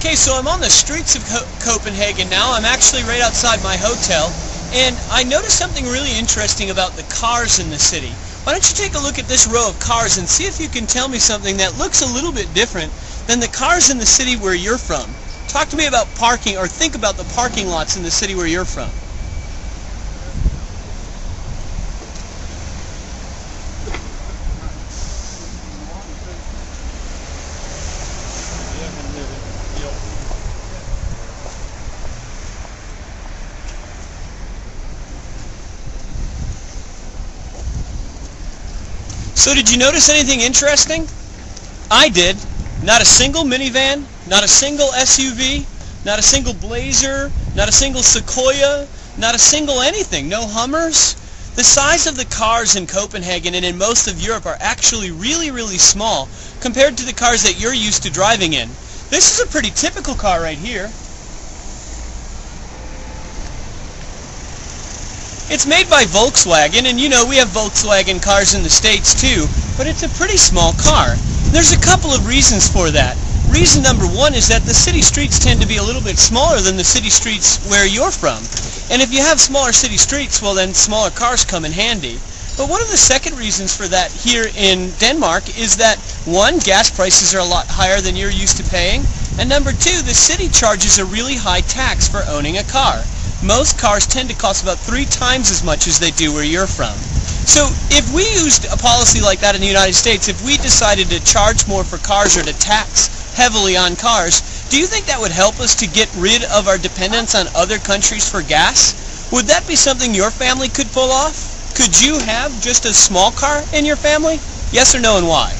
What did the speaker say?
Okay, so I'm on the streets of Copenhagen now. I'm actually right outside my hotel, and I noticed something really interesting about the cars in the city. Why don't you take a look at this row of cars and see if you can tell me something that looks a little bit different than the cars in the city where you're from. Talk to me about parking, or think about the parking lots in the city where you're from. So did you notice anything interesting? I did. Not a single minivan, not a single SUV, not a single Blazer, not a single Sequoia, not a single anything. No Hummers. The size of the cars in Copenhagen and in most of Europe are actually really, really small compared to the cars that you're used to driving in. This is a pretty typical car right here. It's made by Volkswagen, and you know we have Volkswagen cars in the States too, but it's a pretty small car. There's a couple of reasons for that. Reason number one is that the city streets tend to be a little bit smaller than the city streets where you're from. And if you have smaller city streets, well then smaller cars come in handy. But one of the second reasons for that here in Denmark is that, one, gas prices are a lot higher than you're used to paying, and number two, the city charges a really high tax for owning a car. Most cars tend to cost about 3 times as much as they do where you're from. So if we used a policy like that in the United States, if we decided to charge more for cars or to tax heavily on cars, do you think that would help us to get rid of our dependence on other countries for gas? Would that be something your family could pull off? Could you have just a small car in your family? Yes or no, and why?